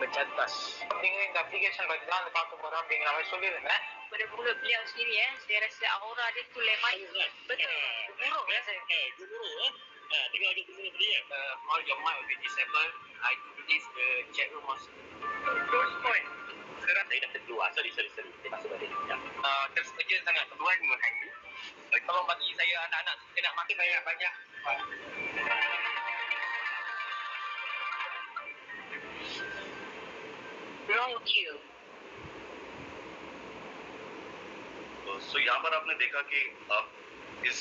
mencantas. Dengan application bagaimana pakar orang dengan apa சொல்லிருந்தேன். Bermula beliau sendiri saya rasa aura dia tu lemah. Betul. Buruk ya saya. Buruk. Tengok ada buruk dia. All your mic will be disabled. I believe the chat room was Close point. Sekarang saya dah terkeluar. Sorry. Saya masuk balik. Ya. tersedia sangat Tuhan menghayati. Kalau bagi saya anak-anak saya nak makan banyak. Long queue. तो यहाँ पर आपने देखा कि इस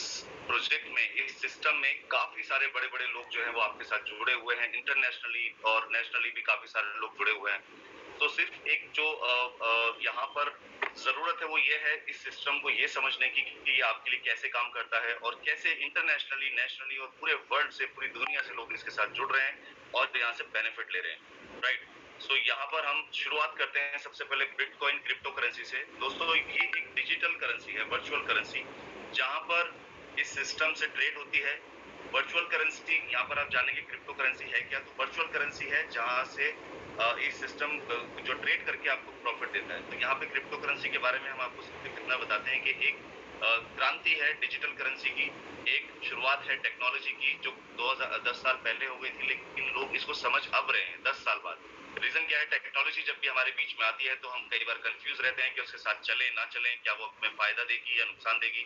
project में, इस system में काफी सारे बड़े बड़े लोग जो हैं वो आपके साथ जुड़े हुए हैं, इंटरनेशनली और नेशनली भी काफी सारे लोग जुड़े हुए हैं। तो सिर्फ एक जो यहाँ पर जरूरत है वो ये है इस सिस्टम को ये समझने की कि ये आपके लिए कैसे काम करता है और कैसे इंटरनेशनली, नेशनली और पूरे वर्ल्ड से, पूरी दुनिया से लोग इसके साथ जुड़ रहे हैं और यहाँ से बेनिफिट ले रहे हैं, राइट। सो यहाँ पर हम शुरुआत करते हैं सबसे पहले बिटकॉइन क्रिप्टो करेंसी से। दोस्तों ये एक डिजिटल करेंसी है, वर्चुअल करेंसी, जहाँ पर इस सिस्टम से ट्रेड होती है। वर्चुअल करेंसी, यहाँ पर आप जानेंगे क्रिप्टो करेंसी है क्या, तो वर्चुअल करेंसी है जहाँ से इस सिस्टम जो ट्रेड करके आपको प्रॉफिट देता है। तो यहाँ पे क्रिप्टो करेंसी के बारे में हम आपको सिर्फ इतना बताते हैं कि एक क्रांति है डिजिटल करेंसी की, एक शुरुआत है टेक्नोलॉजी की जो 2010 साल पहले हो गई थी, लेकिन लोग इसको समझ अब रहे हैं 10 साल बाद। रीजन क्या है, टेक्नोलॉजी जब भी हमारे बीच में आती है तो हम कई बार कंफ्यूज रहते हैं कि उसके साथ चले ना चले, क्या वो हमें फायदा देगी या नुकसान देगी।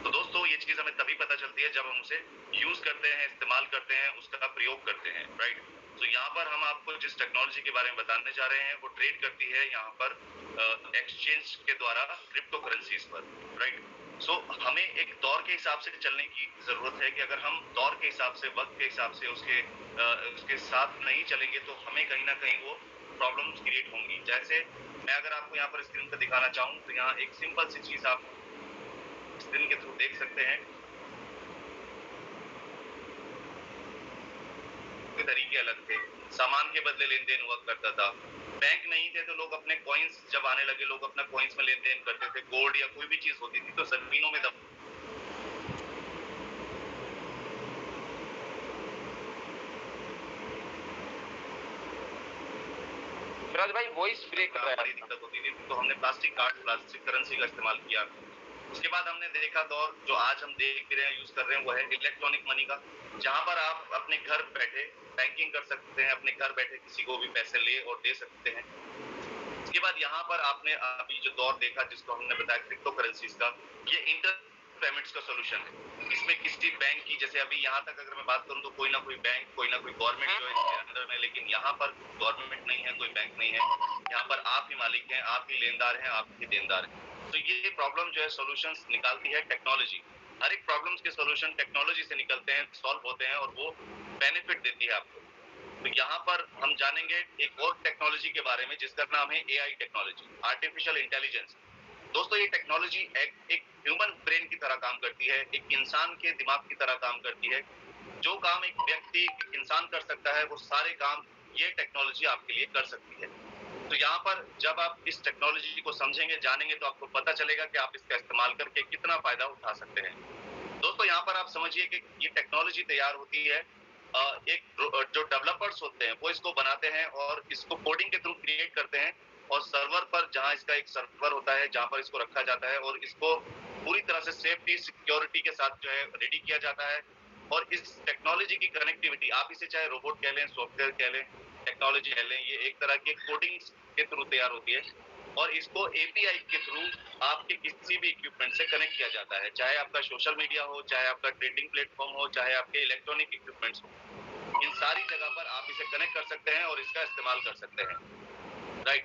तो दोस्तों ये चीज हमें तभी पता चलती है जब हम उसे यूज करते हैं, इस्तेमाल करते हैं, उसका प्रयोग करते हैं, राइट। तो यहाँ पर हम आपको जिस टेक्नोलॉजी के बारे में बताने जा रहे हैं वो ट्रेड करती है यहाँ पर एक्सचेंज के द्वारा क्रिप्टो करेंसीज पर, राइट। सो हमें एक दौर के हिसाब से चलने की जरूरत है कि अगर हम दौर के हिसाब से, वक्त के हिसाब से उसके साथ नहीं चलेंगे तो हमें कहीं ना कहीं वो प्रॉब्लम्स क्रिएट होंगी। जैसे मैं अगर आपको यहाँ पर स्क्रीन पर दिखाना चाहूँ तो यहाँ एक सिंपल सी चीज आप स्क्रीन के थ्रू देख सकते हैं। तरीके अलग थे, सामान के बदले लेन देन हुआ करता था, बैंक नहीं थे तो लोग अपने कॉइन्स जब आने लगे, लोग अपना कॉइन्स में लेन देन करते थे, गोल्ड या कोई भी चीज होती थी तो जमीनों में भाई वॉइस ब्रेक कर रहा है, बड़ी दिक्कत होती थी। तो हमने प्लास्टिक कार्ड, प्लास्टिक करेंसी का इस्तेमाल किया। उसके बाद हमने देखा दौर जो आज हम देख भी रहे हैं, यूज कर रहे हैं, वो है इलेक्ट्रॉनिक मनी का, जहां पर आप अपने घर बैठे बैंकिंग कर सकते हैं, अपने घर बैठे किसी को भी पैसे ले और दे सकते हैं। उसके बाद यहाँ पर आपने अभी जो दौर देखा जिसको हमने बताया क्रिप्टो करेंसीज का, ये इंटर पेमेंट्स का सोल्यूशन है। इसमें किसी बैंक की, जैसे अभी यहाँ तक अगर मैं बात करूँ तो कोई ना कोई बैंक, कोई ना कोई गवर्नमेंट जो है इसके अंदर में, लेकिन यहाँ पर गवर्नमेंट नहीं है, कोई बैंक नहीं है, यहाँ पर आप ही मालिक हैं, आप ही लेनदार हैं, आप ही देनदार हैं। तो ये प्रॉब्लम जो है सोल्यूशंस निकालती है टेक्नोलॉजी। हर एक प्रॉब्लम्स के सोल्यूशन टेक्नोलॉजी से निकलते हैं, सॉल्व होते हैं और वो बेनिफिट देती है आपको। तो यहाँ पर हम जानेंगे एक और टेक्नोलॉजी के बारे में जिसका नाम है एआई टेक्नोलॉजी, आर्टिफिशियल इंटेलिजेंस। दोस्तों ये टेक्नोलॉजी एक ह्यूमन ब्रेन की तरह काम करती है, एक इंसान के दिमाग की तरह काम करती है। जो काम एक व्यक्ति, एक इंसान कर सकता है, वो सारे काम ये टेक्नोलॉजी आपके लिए कर सकती है। तो यहाँ पर जब आप इस टेक्नोलॉजी को समझेंगे, जानेंगे, तो आपको पता चलेगा कि आप इसका इस्तेमाल करके कितना फायदा उठा सकते हैं। दोस्तों यहाँ पर आप समझिए कि ये टेक्नोलॉजी तैयार होती है, एक जो डेवलपर्स होते हैं वो इसको बनाते हैं और इसको कोडिंग के थ्रू क्रिएट करते हैं और सर्वर पर, जहां इसका एक सर्वर होता है जहां पर इसको रखा जाता है और इसको पूरी तरह से सेफ्टी, सिक्योरिटी के साथ जो है रेडी किया जाता है। और इस टेक्नोलॉजी की कनेक्टिविटी, आप इसे चाहे रोबोट कह लें, सॉफ्टवेयर कह लें, टेक्नोलॉजी कह लें, ये एक तरह की कोडिंग के थ्रू तैयार होती है और इसको एपीआई के थ्रू आपके किसी भी इक्विपमेंट से कनेक्ट किया जाता है, चाहे आपका सोशल मीडिया हो, चाहे आपका ट्रेडिंग प्लेटफॉर्म हो, चाहे आपके इलेक्ट्रॉनिक इक्विपमेंट्स हो। इन सारी जगह पर आप इसे कनेक्ट कर सकते हैं और इसका इस्तेमाल कर सकते हैं, राइट।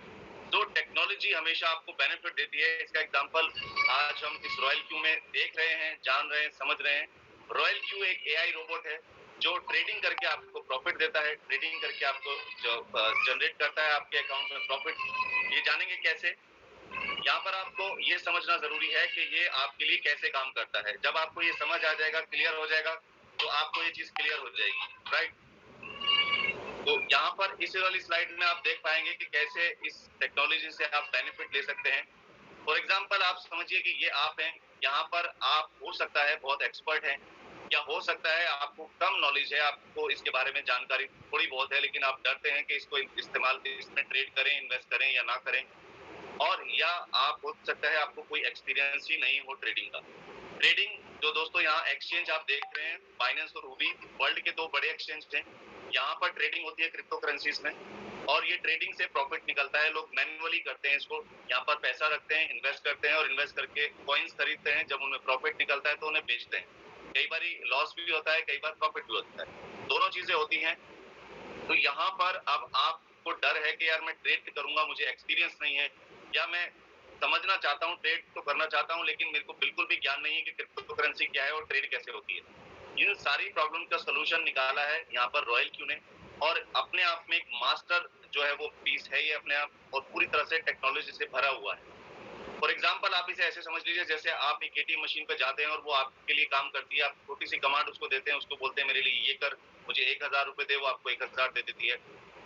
तो टेक्नोलॉजी हमेशा आपको बेनिफिट देती है। इसका एग्जांपल आज हम इस रॉयल क्यू में देख रहे हैं, जान रहे हैं, समझ रहे हैं। रॉयल क्यू एक एआई रोबोट है जो ट्रेडिंग करके आपको प्रॉफिट देता है, ट्रेडिंग करके आपको जो जनरेट करता है आपके अकाउंट में प्रॉफिट। ये जानेंगे कैसे, यहाँ पर आपको ये समझना जरूरी है कि ये आपके लिए कैसे काम करता है। जब आपको ये समझ आ जाएगा, क्लियर हो जाएगा, तो आपको ये चीज क्लियर हो जाएगी, राइट। तो यहाँ पर इस वाली स्लाइड में आप देख पाएंगे कि कैसे इस टेक्नोलॉजी से आप बेनिफिट ले सकते हैं। फॉर एग्जांपल आप समझिए कि ये आप हैं, यहाँ पर आप हो सकता है बहुत एक्सपर्ट हैं, या हो सकता है आपको कम नॉलेज है, आपको इसके बारे में जानकारी थोड़ी बहुत है, लेकिन आप डरते हैं कि इसको इस्तेमाल इसमें ट्रेड करें, इन्वेस्ट करें या ना करें। और या आप हो सकता है आपको कोई एक्सपीरियंस ही नहीं हो ट्रेडिंग का। ट्रेडिंग जो दोस्तों यहाँ एक्सचेंज आप देख रहे हैं, बाइनेंस और रूबी वर्ल्ड के 2 बड़े एक्सचेंज हैं। यहाँ पर ट्रेडिंग होती है क्रिप्टो करेंसीज में, और ये ट्रेडिंग से प्रॉफिट निकलता है। लोग मैन्युअली करते हैं इसको, यहाँ पर पैसा रखते हैं, इन्वेस्ट करते हैं और इन्वेस्ट करके कॉइन्स खरीदते हैं। जब उनमें प्रॉफिट निकलता है तो उन्हें बेचते हैं। कई बार लॉस भी होता है, कई बार प्रॉफिट भी होता है, दोनों चीजें होती हैं। तो यहाँ पर अब आपको डर है कि यार मैं ट्रेड करूंगा, मुझे एक्सपीरियंस नहीं है, या मैं समझना चाहता हूँ, ट्रेड तो करना चाहता हूँ, लेकिन मेरे को बिल्कुल भी ज्ञान नहीं है कि क्रिप्टो करेंसी क्या है और ट्रेड कैसे होती है। इन सारी प्रॉब्लम का सोल्यूशन निकाला है यहाँ पर रॉयल क्यू ने, और अपने आप में एक मास्टर जो है वो पीस है ये अपने आप, और पूरी तरह से टेक्नोलॉजी से भरा हुआ है। फॉर एग्जाम्पल आप इसे ऐसे समझ लीजिए जैसे आप एक एटीएम मशीन पे जाते हैं और वो आपके लिए काम करती है। आप छोटी सी कमांड उसको देते हैं, उसको बोलते हैं मेरे लिए ये कर, मुझे 1000 रुपए दे, वो आपको 1000 दे देती है।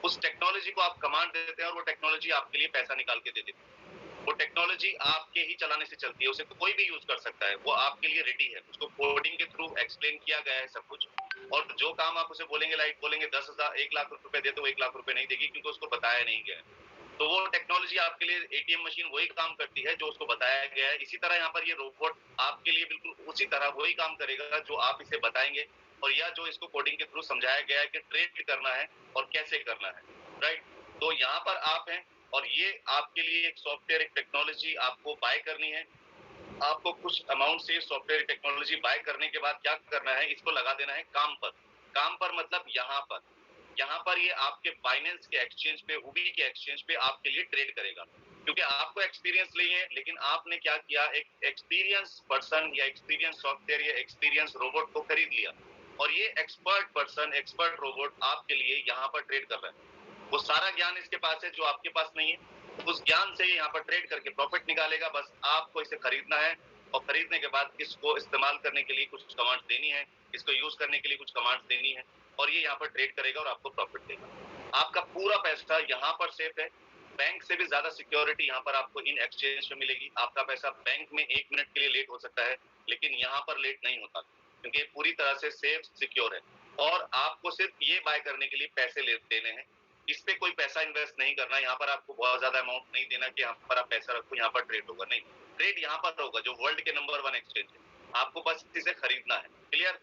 उस टेक्नोलॉजी को आप कमांड देते हैं और वो टेक्नोलॉजी आपके लिए पैसा निकाल के दे देती है। वो टेक्नोलॉजी आपके ही चलाने से चलती है, उसे कोई भी यूज कर सकता है, वो आपके लिए रेडी है। उसको कोडिंग के थ्रू एक्सप्लेन किया गया है सब कुछ, और जो काम आप उसे बोलेंगे, लाइक बोलेंगे 10,000 1,00,000 रुपए दे, तो 1,00,000 रुपए नहीं देगी, क्योंकि उसको बताया नहीं गया है। तो वो टेक्नोलॉजी आपके लिए एटीएम मशीन वही काम करती है जो उसको बताया गया है। इसी तरह यहाँ पर ये रोबोट आपके लिए बिल्कुल उसी तरह वही काम करेगा जो आप इसे बताएंगे, और या जो इसको कोडिंग के थ्रू समझाया गया है कि ट्रेड करना है और कैसे करना है, राइट। तो यहाँ पर आप हैं, और ये आपके लिए एक सॉफ्टवेयर, एक टेक्नोलॉजी आपको बाय करनी है। आपको कुछ अमाउंट से सॉफ्टवेयर टेक्नोलॉजी बाय करने के बाद क्या करना है, इसको लगा देना है काम पर। काम पर मतलब यहाँ पर ये आपके बाइनेंस के एक्सचेंज पे, हुबी के एक्सचेंज पे आपके लिए ट्रेड करेगा, क्योंकि आपको एक्सपीरियंस नहीं है। लेकिन आपने क्या किया, एक एक्सपीरियंस पर्सन या एक्सपीरियंस सॉफ्टवेयर या एक्सपीरियंस रोबोट को खरीद लिया, और ये एक्सपर्ट पर्सन, एक्सपर्ट रोबोट आपके लिए यहाँ पर ट्रेड कर रहा है। वो सारा ज्ञान इसके पास है जो आपके पास नहीं है। उस ज्ञान से यहाँ पर ट्रेड करके प्रॉफिट निकालेगा। बस आपको इसे खरीदना है, और खरीदने के बाद इसको इस्तेमाल करने के लिए कुछ कमांड्स देनी है, इसको यूज करने के लिए कुछ कमांड्स देनी है, और ये यहाँ पर ट्रेड करेगा और आपको प्रॉफिट देगा। आपका पूरा पैसा यहाँ पर सेफ है। बैंक से भी ज्यादा सिक्योरिटी यहाँ पर आपको इन एक्सचेंज में मिलेगी। आपका पैसा बैंक में 1 मिनट के लिए लेट हो सकता है, लेकिन यहाँ पर लेट नहीं होता, क्योंकि ये पूरी तरह से सेफ सिक्योर है। और आपको सिर्फ ये बाय करने के लिए पैसे देने हैं, इस पे कोई पैसा इन्वेस्ट नहीं करना। यहाँ पर आपको बहुत ज्यादा अमाउंट नहीं देना कि यहाँ पर आप पैसा रखो, यहाँ पर ट्रेड होगा, नहीं। ट्रेड यहाँ पर होगा जो वर्ल्ड के नंबर 1 एक्सचेंज है। आपको बस इसे खरीदना है। क्लियर?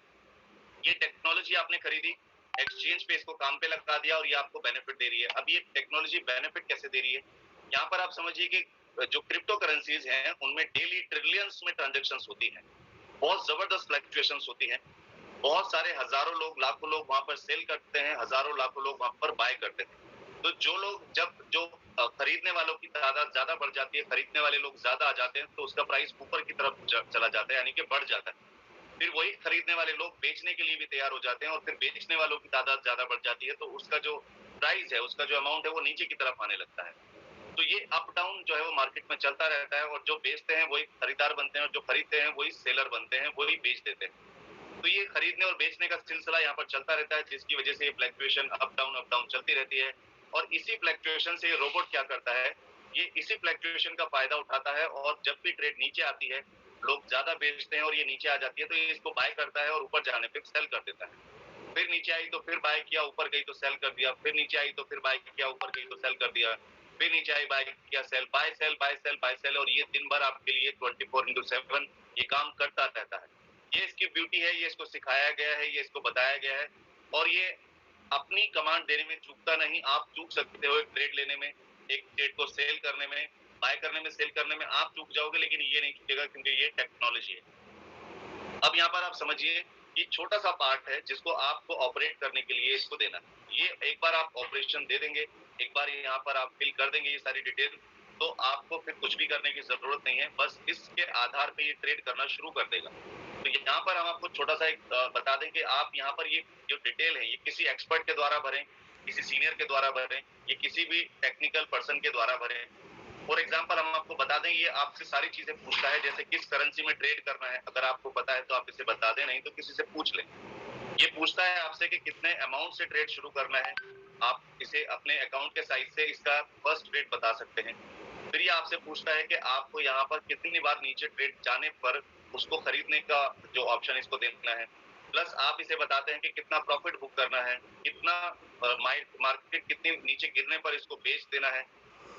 ये टेक्नोलॉजी आपने खरीदी, एक्सचेंज पे इसको काम पे लगा दिया, और ये आपको बेनिफिट दे रही है। अब ये टेक्नोलॉजी बेनिफिट कैसे दे रही है, यहाँ पर आप समझिए कि जो क्रिप्टो करेंसीज हैं उनमें डेली ट्रिलियंस में ट्रांजेक्शन्स होती हैं, बहुत जबरदस्त फ्लक्चुएशंस होती हैं। बहुत सारे हजारों लोग, लाखों लोग वहां पर सेल करते हैं, हजारों लाखों लोग वहां पर बाय करते हैं। तो जो लोग, जब जो खरीदने वालों की तादाद ज्यादा बढ़ जाती है, खरीदने वाले लोग ज्यादा आ जाते हैं, तो उसका प्राइस ऊपर की तरफ चला जाता है, यानी कि बढ़ जाता है। फिर वही खरीदने वाले लोग बेचने के लिए भी तैयार हो जाते हैं, और फिर बेचने वालों की तादाद ज्यादा बढ़ जाती है, तो उसका जो प्राइस है, उसका जो अमाउंट है, वो नीचे की तरफ आने लगता है। तो ये अप डाउन जो है वो मार्केट में चलता रहता है, और जो बेचते हैं वही खरीदार बनते हैं, और जो खरीदते हैं वही सेलर बनते हैं, वही बेच देते हैं। तो ये खरीदने और बेचने का सिलसिला यहाँ पर चलता रहता है, जिसकी वजह से ये फ्लक्चुएशन अप डाउन चलती रहती है। और इसी फ्लक्चुएशन से रोबोट क्या करता है, ये इसी फ्लक्चुएशन का फायदा उठाता है, और जब भी ट्रेड नीचे आती है, लोग ज्यादा बेचते हैं और ये नीचे आ जाती है, तो ये इसको बाय करता है और ऊपर जाने पे सेल कर देता है। फिर नीचे आई तो फिर बाय किया, ऊपर गई तो सेल कर दिया, फिर नीचे आई तो फिर बाय किया, ऊपर गई तो सेल कर दिया, फिर नीचे आई बाय किया, sell, buy sell, buy sell, buy sell, और ये दिन भर आपके लिए 24/7 ये काम करता रहता है। ये इसकी ब्यूटी है, ये इसको सिखाया गया है, ये इसको बताया गया है, और ये अपनी कमांड देने में चूकता नहीं। आप चूक सकते हो एक ट्रेड लेने में, एक ट्रेड को सेल करने में, बाय करने में, सेल करने में आप चूक जाओगे, लेकिन ये नहीं चूकेगा, क्योंकि ये टेक्नोलॉजी है। अब यहाँ पर आप समझिए, ये छोटा सा पार्ट है जिसको आपको ऑपरेट करने के लिए इसको देना है। ये एक बार आप ऑपरेशन दे देंगे, एक बार यहाँ पर आप फिल कर देंगे ये सारी डिटेल, तो आपको फिर कुछ भी करने की जरूरत नहीं है, बस इसके आधार पे ये ट्रेड करना शुरू कर देगा। तो यहाँ पर हम आपको छोटा सा एक बता दें कि आप यहाँ पर ये जो डिटेल है, ये किसी एक्सपर्ट के द्वारा भरें, किसी सीनियर के द्वारा भरें, ये किसी भी टेक्निकल पर्सन के द्वारा भरें। फॉर एग्जाम्पल हम आपको बता दें, ये आपसे सारी चीजें पूछता है, जैसे किस करेंसी में ट्रेड करना है। अगर आपको पता है तो आप इसे बता दें, नहीं तो किसी से पूछ लें। ये पूछता है आपसे कि कितने अमाउंट से ट्रेड शुरू करना है। आप इसे अपने अकाउंट के साइज से इसका फर्स्ट ट्रेड बता सकते हैं। फिर ये आपसे पूछता है कि आपको यहाँ पर कितनी बार नीचे ट्रेड जाने पर उसको खरीदने का जो ऑप्शन इसको देना है। प्लस आप इसे बताते हैं कि कितना प्रॉफिट बुक करना है, कितना मार्केट कितनी नीचे गिरने पर इसको बेच देना है,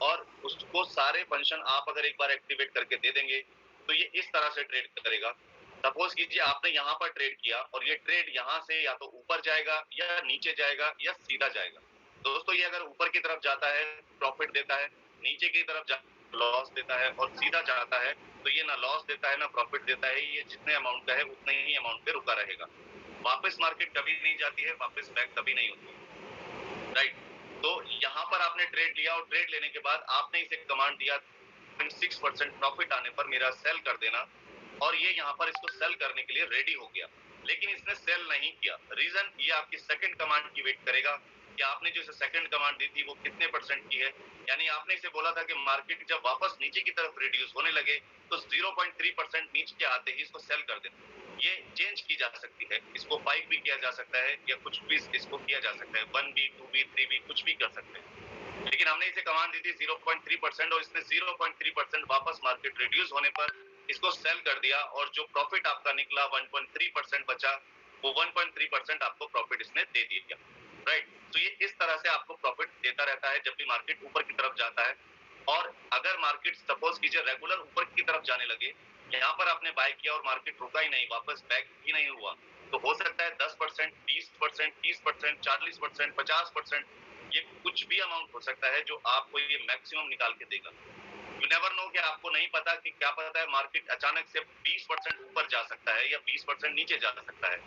और उसको सारे फंक्शन आप अगर एक बार एक्टिवेट करके दे देंगे तो ये इस तरह से ट्रेड करेगा। सपोज कीजिए आपने यहाँ पर ट्रेड किया और ये ट्रेड यहाँ से या तो ऊपर जाएगा या नीचे जाएगा या सीधा जाएगा। दोस्तों ये अगर ऊपर की तरफ जाता है प्रॉफिट देता है, नीचे की तरफ लॉस देता है, और सीधा जाता है तो ये ना लॉस देता है ना प्रॉफिट देता है। ये जितने अमाउंट का है उतने ही अमाउंट पे रुका रहेगा। वापस मार्केट कभी नहीं जाती है, वापस बैक कभी नहीं होती, राइट। तो यहाँ पर आपने ट्रेड लिया और ट्रेड लेने के बाद आपने इसे कमांड दिया 6% प्रॉफिट आने पर मेरा सेल कर देना, और ये यहाँ पर इसको सेल करने के लिए रेडी हो गया, लेकिन इसने सेल नहीं किया। रीजन ये आपकी सेकंड कमांड की वेट करेगा कि आपने जो इसे सेकंड कमांड दी थी वो कितने परसेंट की है। यानी आपने इसे बोला था कि मार्केट जब वापस नीचे की तरफ रिड्यूस होने लगे तो 0.3% नीचे आते ही इसको सेल कर देना। ये चेंज की जा सकती है, इसको 5 भी किया जा सकता है या कुछ भी इसको किया जा सकता है, 1B 2B 3B कुछ भी कर सकते हैं। लेकिन हमने इसे कमांड दी थी 0.3% और इसने 0.3% वापस मार्केट रिड्यूस होने पर इसको सेल कर दिया, और जो प्रॉफिट आपका निकला 1.3% बचा, वो 1.3% आपको प्रॉफिट इसने दे दिया, राइट। तो ये इस तरह से आपको प्रॉफिट देता रहता है जब भी मार्केट ऊपर की तरफ जाता है। और अगर मार्केट सपोज कीजिए रेगुलर ऊपर की तरफ जाने लगे, यहाँ पर आपने बाय किया और मार्केट रुका ही नहीं, वापस बैक ही नहीं हुआ, तो हो सकता है 10%, 20%, 30%, 40%, 50%, ये कुछ भी अमाउंट हो सकता है जो आपको ये मैक्सिमम निकाल के देगा। यू नेवर नो, कि आपको नहीं पता कि क्या पता है मार्केट अचानक से 20% ऊपर जा सकता है या 20% नीचे जा सकता है।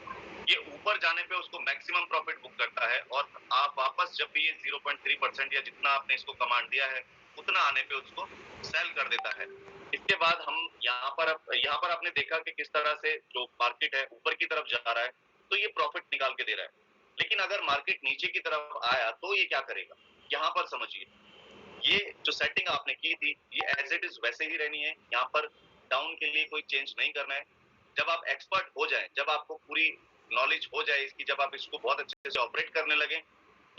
ये ऊपर जाने पे उसको मैक्सिमम प्रॉफिट बुक करता है, और आप वापस जब भी ये 0.3% या जितना आपने इसको कमांड दिया है उतना आने पे उसको सेल कर देता है। इसके बाद हम यहाँ पर आपने देखा कि किस तरह से जो मार्केट है ऊपर की तरफ जा रहा है तो ये प्रॉफिट निकाल के दे रहा है। लेकिन अगर मार्केट नीचे की तरफ आया तो ये क्या करेगा, यहाँ पर समझिए। ये जो सेटिंग आपने की थी ये एज इट इज वैसे ही रहनी है, यहाँ पर डाउन के लिए कोई चेंज नहीं करना है। जब आप एक्सपर्ट हो जाए, जब आपको पूरी नॉलेज हो जाए इसकी, जब आप इसको बहुत अच्छे से ऑपरेट करने लगे,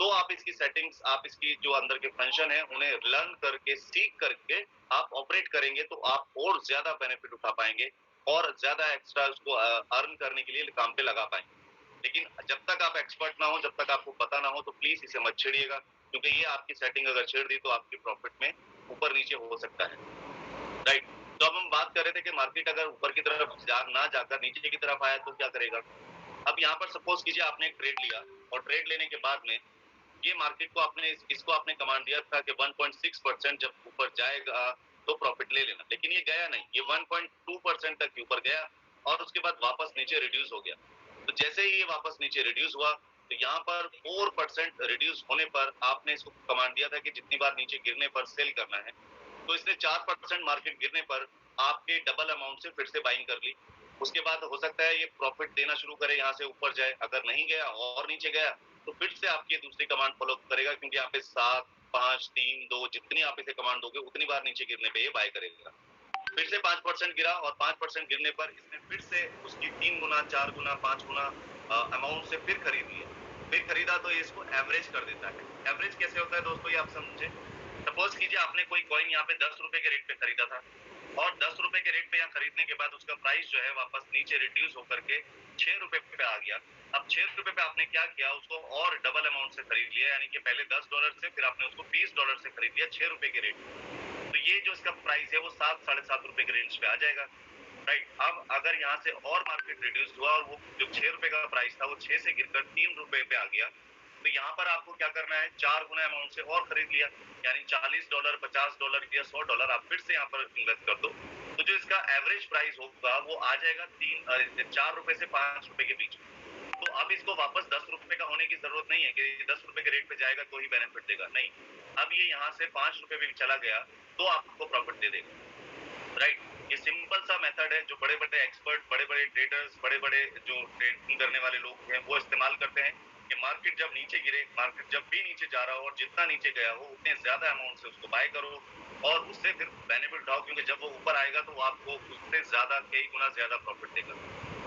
तो आप इसकी सेटिंग्स, आप इसकी जो अंदर के फंक्शन है उन्हें लर्न करके सीख करके आप ऑपरेट करेंगे तो आप और ज्यादा बेनिफिट उठा पाएंगे और ज्यादा एक्स्ट्रा उसको अर्न करने के लिए काम पे लगा पाएंगे। लेकिन जब तक आप एक्सपर्ट ना हो, जब तक आपको पता ना हो, तो प्लीज इसे मत छेड़िएगा, क्योंकि ये आपकी सेटिंग अगर छेड़ दी तो आपकी प्रॉफिट में ऊपर नीचे हो सकता है, राइट। तो अब हम बात कर रहे थे कि मार्केट अगर ऊपर की तरफ ना जाकर नीचे की तरफ आया तो क्या करेगा। अब यहाँ पर सपोज कीजिए आपने एक ट्रेड लिया और ट्रेड लेने के बाद में ये मार्केट को आपने इसको आपने कमांड दिया था कि 1.6% जब ऊपर जाएगा तो प्रॉफिट ले लेना, लेकिन ये गया नहीं, ये 1.2% तक ऊपर गया और उसके बाद वापस नीचे रिड्यूस हो गया। तो जैसे ही ये वापस नीचे रिड्यूस हुआ तो यहाँ पर 4% रिड्यूस होने पर आपने इसको कमांड दिया था कि जितनी बार नीचे गिरने पर सेल करना है, तो इसने 4% मार्केट गिरने पर आपके डबल अमाउंट से फिर से बाइंग कर ली। उसके बाद हो सकता है ये प्रॉफिट देना शुरू करे, यहाँ से ऊपर जाए, अगर नहीं गया और नीचे गया तो फिर से आपकी दूसरी कमांड फॉलो करेगा, क्योंकि यहाँ पे 7, 5, 3, 2 जितनी आप इसे कमांड दोगे उतनी बार नीचे गिरने पे ये बाय करेगा। फिर से 5% गिरा और 5% गिरने पर इसने फिर से उसकी 3 गुना, 4 गुना, 5 गुना अमाउंट से फिर खरीद लिया। फिर खरीदा तो ये इसको एवरेज कर देता है। एवरेज कैसे होता है दोस्तों, ये आप समझे। सपोज कीजिए आपने कोई कॉइन यहाँ पे 10 रुपए के रेट पे खरीदा था और 10 रुपए के रेट पे यहाँ खरीदने के बाद उसका प्राइस जो है वापस नीचे रिड्यूस होकर के 6 रुपए पे आ गया। अब 6 रुपए पे आपने क्या किया, उसको और डबल अमाउंट से खरीद लिया, यानी कि पहले $10 से फिर आपने उसको $20 से खरीद लिया 6 रुपए के रेट। तो ये जो इसका प्राइस है वो 7, 7.5 रुपए के रेंज पे आ जाएगा, राइट। अब अगर यहाँ से और मार्केट रिड्यूस हुआ और वो जो 6 रुपए का प्राइस था वो 6 से गिरकर 3 रुपए पे आ गया, तो यहाँ पर आपको क्या करना है, 4 गुना अमाउंट से और खरीद लिया, यानी $40, $50 या $100 आप फिर से यहाँ पर इन्वेस्ट कर दो। तो जो इसका एवरेज प्राइस होगा वो आ जाएगा 4 रुपए से 5 रुपए के बीच। तो अब इसको वापस 10 रुपए का होने की जरूरत नहीं है कि 10 रुपए के रेट पे जाएगा तो ही बेनिफिट देगा, नहीं। अब ये यहाँ से 5 रुपए भी चला गया तो आपको प्रॉफिट दे देगा, राइट। ये सिंपल सा मेथड है जो बड़े बड़े एक्सपर्ट, बड़े बड़े ट्रेडर्स, बड़े बड़े जो ट्रेडिंग करने वाले लोग हैं वो इस्तेमाल करते हैं कि मार्केट जब नीचे गिरे, मार्केट जब भी नीचे जा रहा हो और जितना नीचे गया हो उतने ज्यादा अमाउंट से उसको बाय करो और उससे फिर बेनिफिट उठाओ, क्योंकि जब वो ऊपर आएगा तो आपको उससे ज्यादा, कई गुना ज्यादा प्रॉफिट देगा।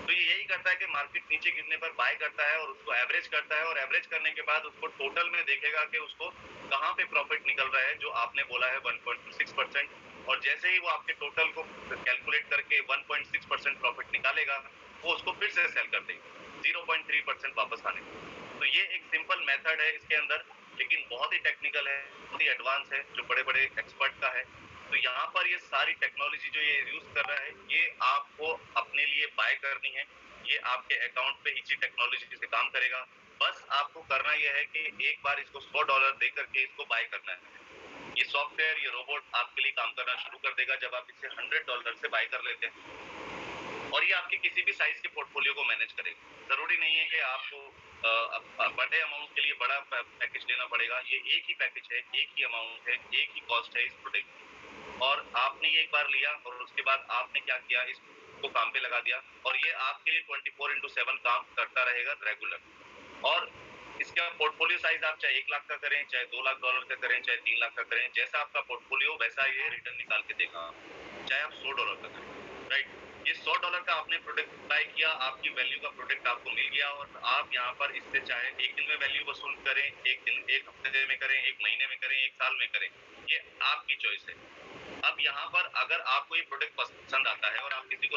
तो ये यही करता है कि मार्केट नीचे गिरने पर बाय करता है और उसको एवरेज करता है, और एवरेज करने के बाद उसको टोटल में देखेगा कि उसको कहाँ पे प्रॉफिट निकल रहा है, जो आपने बोला है 1.6%, और जैसे ही वो आपके टोटल को कैलकुलेट करके 1.6% प्रॉफिट निकालेगा वो उसको फिर से सेल कर देगा। 0.3% वापस आने का। तो ये एक सिंपल मेथड है इसके अंदर, लेकिन बहुत ही टेक्निकल है, बहुत ही एडवांस है, जो बड़े बड़े एक्सपर्ट का है। तो यहाँ पर ये सारी टेक्नोलॉजी जो ये यूज कर रहा है, ये आपको अपने लिए बाय करनी है। ये आपके अकाउंट पे इसी टेक्नोलॉजी से काम करेगा। बस आपको करना यह है कि एक बार इसको $100 दे करके इसको बाय करना है। ये सॉफ्टवेयर, ये रोबोट आपके लिए काम करना शुरू कर देगा जब आप इसे $100 से बाय कर लेते हैं। और ये आपके किसी भी साइज के पोर्टफोलियो को मैनेज करेगा। जरूरी नहीं है कि आपको बड़े अमाउंट के लिए बड़ा पैकेज लेना पड़ेगा। ये एक ही पैकेज है, एक ही अमाउंट है, एक ही कॉस्ट है इस प्रोडक्ट की। और आपने ये एक बार लिया और उसके बाद आपने क्या किया, इसको काम पे लगा दिया और ये आपके लिए 24/7 काम करता रहेगा रेगुलर। और इसका पोर्टफोलियो साइज आप चाहे 1 लाख का करें, चाहे $2 लाख का करें, चाहे 3 लाख का करें, जैसा आपका पोर्टफोलियो वैसा ये रिटर्न निकाल के देगा। चाहे आप $100 का करें, राइट। ये $100 का आपने प्रोडक्ट बाय किया, आपकी वैल्यू का प्रोडक्ट आपको मिल गया और आप यहाँ पर इससे चाहे एक दिन में वैल्यू वसूल करें, एक हफ्ते में करें, एक महीने में करें, एक साल में करें, ये आपकी चॉइस है। अब यहाँ पर अगर आपको ये प्रोडक्ट पसंद आता है और आप किसी को